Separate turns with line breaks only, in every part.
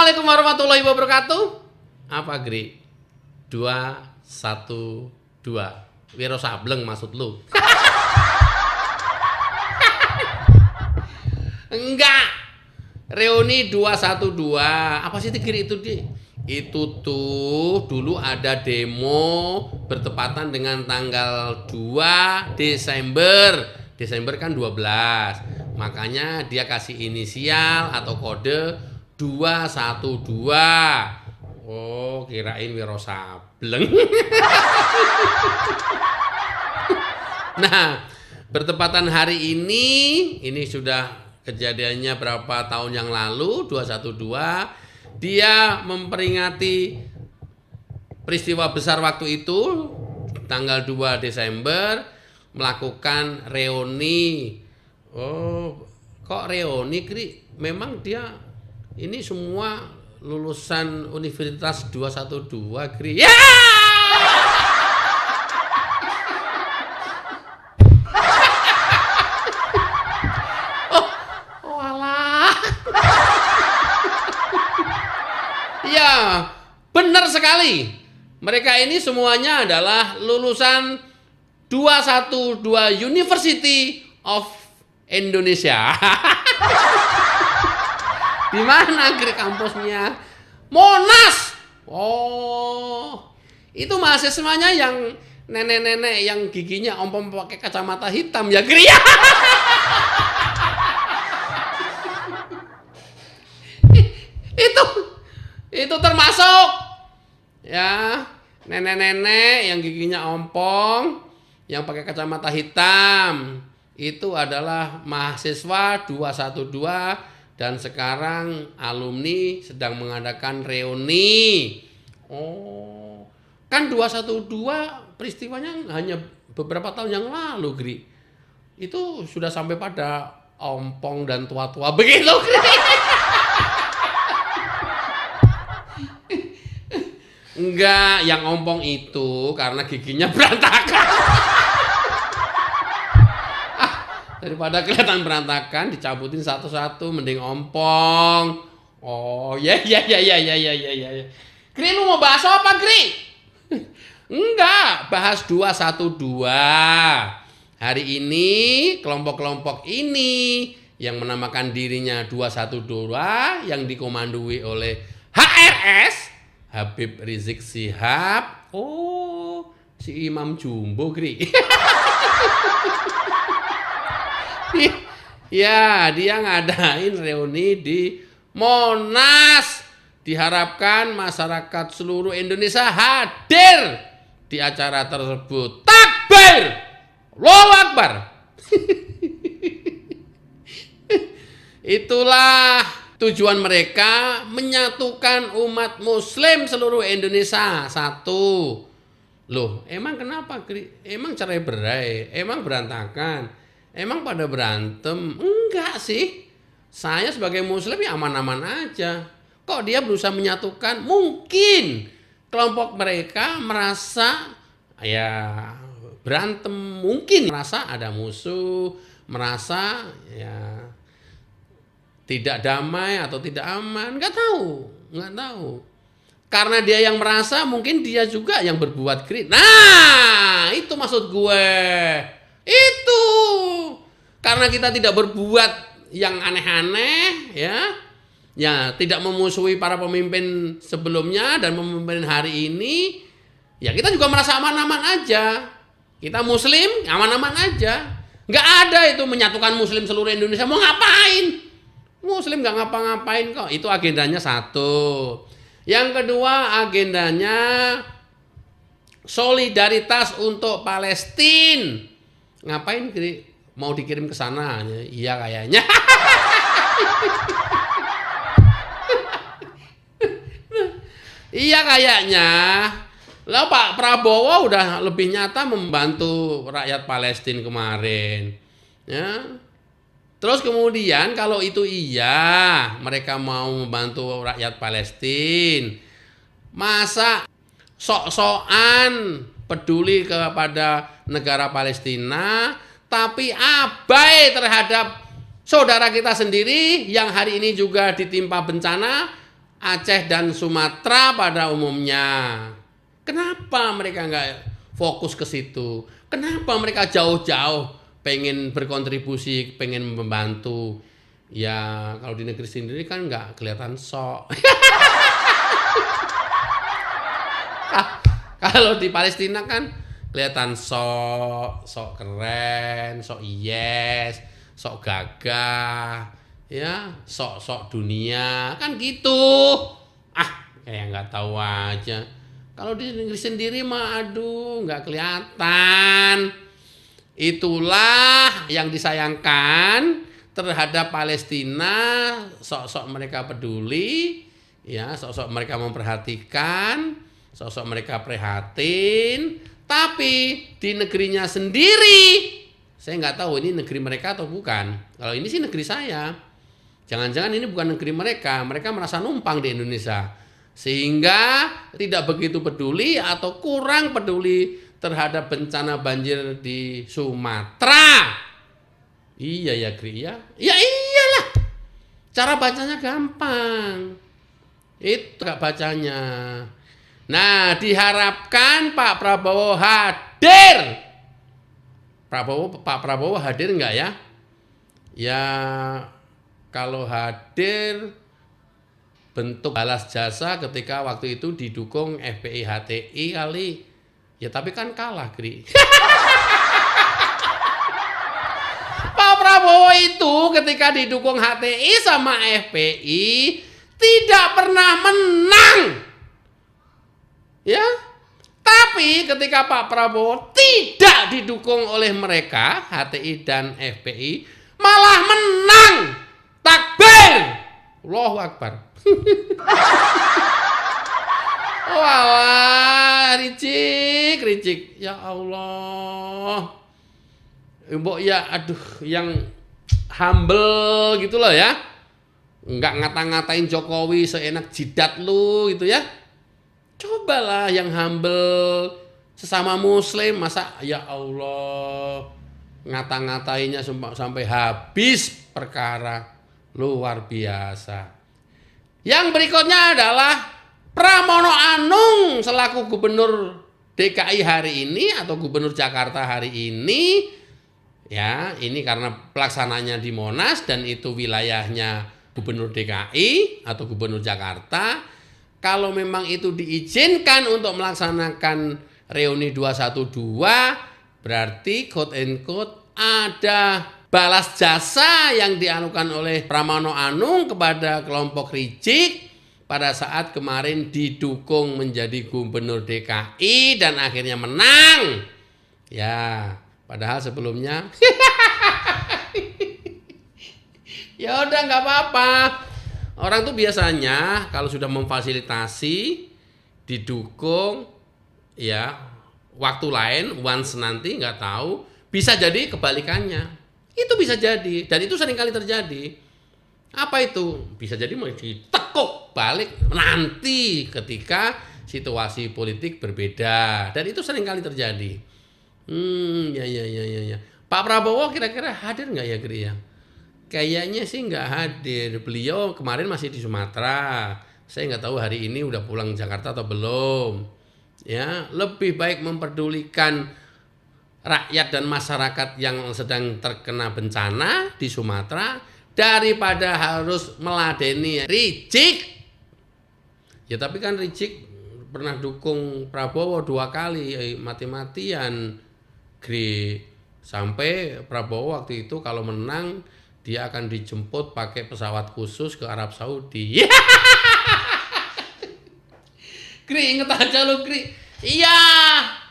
Assalamualaikum warahmatullahi wabarakatuh. Apa, Gri? 2, 1, 2. Wiro Sableng maksud lu? Enggak. Reuni 212. Apa sih Gri itu, Di? Itu tuh dulu ada demo bertepatan dengan tanggal 2 Desember. Desember kan 12. Makanya dia kasih inisial atau kode 212. Oh, kirain Wiro Sableng. Nah, bertepatan hari ini sudah kejadiannya berapa tahun yang lalu, 212. Dia memperingati peristiwa besar waktu itu, tanggal 2 Desember, melakukan reuni. Oh, kok reuni, Kri? Memang dia ini semua lulusan Universitas 212, Kri. Ya! Oh, alah. Ya, benar sekali. Mereka ini semuanya adalah lulusan 212 University of Indonesia. Di mana kampusnya? Monas. Oh, itu mahasiswanya yang nenek-nenek yang giginya ompong pakai kacamata hitam ya, Gri. Itu termasuk ya nenek-nenek yang giginya ompong yang pakai kacamata hitam. Itu adalah mahasiswa 212 dan sekarang alumni sedang mengadakan reuni. Oh, kan 212 peristiwanya hanya beberapa tahun yang lalu, Gri. Itu sudah sampai pada ompong dan tua-tua begitu, Gri. Enggak, yang ompong itu karena giginya berantakan. Daripada kelihatan berantakan, dicabutin satu-satu, mending ompong. Oh, ya. Gri, lu mau bahas apa, Gri? Enggak, bahas 212. Hari ini, kelompok-kelompok ini yang menamakan dirinya 212, yang dikomandoi oleh HRS, Habib Rizik Syihab. Oh, si Imam Jumbo, Gri. Ya, dia ngadain reuni di Monas. Diharapkan masyarakat seluruh Indonesia hadir di acara tersebut. Takbir! Allahu Akbar! Itulah tujuan mereka, menyatukan umat muslim seluruh Indonesia satu. Loh, emang kenapa? Emang cerai berai? Emang berantakan? Emang pada berantem? Enggak sih. Saya sebagai muslim ya aman-aman aja. Kok dia berusaha menyatukan? Mungkin kelompok mereka merasa ya berantem. Mungkin merasa ada musuh. Merasa ya tidak damai atau tidak aman. Enggak tahu. Karena dia yang merasa, mungkin dia juga yang berbuat kritik. Nah, itu maksud gue. Itu karena kita tidak berbuat yang aneh-aneh, ya tidak memusuhi para pemimpin sebelumnya dan pemimpin hari ini, ya kita juga merasa aman-aman aja. Kita muslim aman-aman aja. Nggak ada itu menyatukan muslim seluruh Indonesia. Mau ngapain? Muslim nggak ngapa-ngapain kok. Itu agendanya satu. Yang kedua, agendanya solidaritas untuk Palestina. Ngapain, Gri? Mau dikirim ke sana? Iya kayaknya. Iya kayaknya. Lah Pak Prabowo udah lebih nyata membantu rakyat Palestina kemarin. Ya. Terus kemudian kalau itu iya, mereka mau membantu rakyat Palestina. Masa sok-sokan peduli kepada negara Palestina, tapi abai terhadap saudara kita sendiri yang hari ini juga ditimpa bencana, Aceh dan Sumatera pada umumnya. Kenapa mereka nggak fokus ke situ? Kenapa mereka jauh-jauh pengen berkontribusi, pengen membantu? Ya kalau di negeri sendiri kan nggak kelihatan sok. Kalau di Palestina kan kelihatan sok keren, sok yes, sok gagah, ya, sok dunia, kan gitu. Kayak nggak tahu aja. Kalau di negeri sendiri mah aduh nggak kelihatan. Itulah yang disayangkan terhadap Palestina, sok-sok mereka peduli, ya, sok-sok mereka memperhatikan, sok-sok mereka prihatin, tapi di negerinya sendiri, saya nggak tahu ini negeri mereka atau bukan. Kalau ini sih negeri saya. Jangan-jangan ini bukan negeri mereka merasa numpang di Indonesia. Sehingga tidak begitu peduli atau kurang peduli terhadap bencana banjir di Sumatera. Iya ya, Gri, ya. Ya iyalah. Cara bacanya gampang. Itu gak bacanya. Nah, diharapkan Pak Prabowo hadir. Pak Prabowo hadir enggak ya? Ya, kalau hadir bentuk balas jasa ketika waktu itu didukung FPI HTI kali. Ya tapi kan kalah, Gri. Pak Prabowo itu ketika didukung HTI sama FPI tidak pernah menang. Ya, tapi ketika Pak Prabowo tidak didukung oleh mereka, HTI dan FPI, malah menang. Takbir! Allahu Akbar. Wah, ricik. Ya Allah. Mbok ya, aduh, yang humble gitu loh ya. Enggak ngata-ngatain Jokowi seenak jidat lu gitu ya. Cobalah yang humble, sesama muslim, masa ya Allah ngata-ngatainnya sampai habis perkara, luar biasa. Yang berikutnya adalah Pramono Anung selaku gubernur DKI hari ini atau gubernur Jakarta hari ini, ya ini karena pelaksananya di Monas dan itu wilayahnya gubernur DKI atau gubernur Jakarta. Kalau memang itu diizinkan untuk melaksanakan reuni 212, berarti quote and quote ada balas jasa yang dianukan oleh Pramono Anung kepada kelompok Ricik pada saat kemarin didukung menjadi gubernur DKI dan akhirnya menang. Ya, padahal sebelumnya ya udah nggak apa-apa. Orang tuh biasanya kalau sudah memfasilitasi, didukung, ya waktu lain, once nanti nggak tahu, bisa jadi kebalikannya. Itu bisa jadi, dan itu seringkali terjadi. Apa itu? Bisa jadi mau ditekuk balik nanti ketika situasi politik berbeda, dan itu seringkali terjadi. Ya. Pak Prabowo kira-kira hadir nggak ya, Gri ya? Kayaknya sih nggak hadir. Beliau kemarin masih di Sumatera. Saya nggak tahu hari ini udah pulang Jakarta atau belum. Ya, lebih baik memperdulikan rakyat dan masyarakat yang sedang terkena bencana di Sumatera daripada harus meladeni Ricik. Ya tapi kan Ricik pernah dukung Prabowo 2 kali, mati-matian, Gri. Sampai Prabowo waktu itu kalau menang dia akan dijemput pakai pesawat khusus ke Arab Saudi. Gri, inget aja lu, Gri. Iya,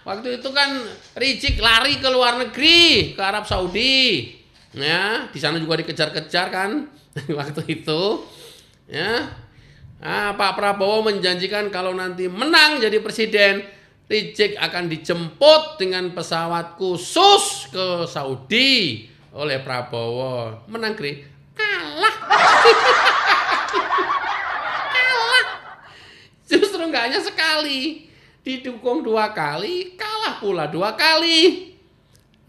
waktu itu kan Ricik lari ke luar negeri, ke Arab Saudi. Ya, di sana juga dikejar-kejar kan waktu itu. Ya. Pak Prabowo menjanjikan kalau nanti menang jadi presiden, Ricik akan dijemput dengan pesawat khusus ke Saudi oleh Prabowo. Menang, Gri? Kalah. Kalah. Justru nggak hanya sekali, didukung 2 kali, kalah pula 2 kali.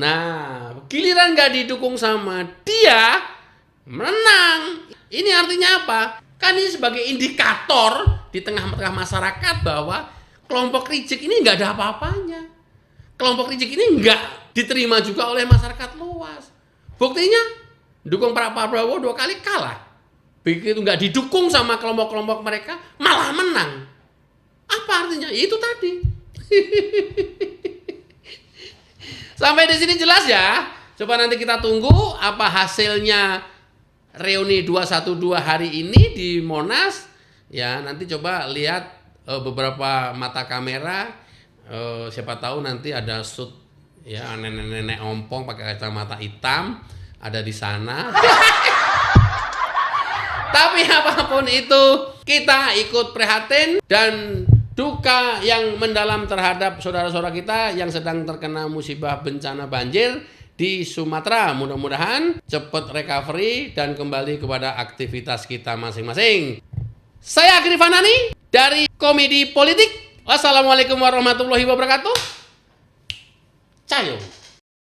Nah, giliran nggak didukung sama dia, menang. Ini artinya apa? Kan ini sebagai indikator di tengah-tengah masyarakat bahwa kelompok Rizik ini nggak ada apa-apanya. Kelompok Rizik ini nggak diterima juga oleh masyarakat luas. Buktinya, dukung Pak Prabowo 2 kali kalah. Begitu nggak didukung sama kelompok-kelompok mereka, malah menang. Apa artinya? Ya itu tadi. Sampai di sini jelas ya. Coba nanti kita tunggu apa hasilnya reuni 212 hari ini di Monas. Ya, nanti coba lihat beberapa mata kamera. Siapa tahu nanti ada shoot ya, nenek-nenek ompong pakai kacamata hitam ada di sana. Tapi apapun itu, kita ikut prihatin dan duka yang mendalam terhadap saudara-saudara kita yang sedang terkena musibah bencana banjir di Sumatera. Mudah-mudahan cepat recovery dan kembali kepada aktivitas kita masing-masing. Saya Agri Fanani dari Komedi Politik. Wassalamualaikum warahmatullahi wabarakatuh. Cayo.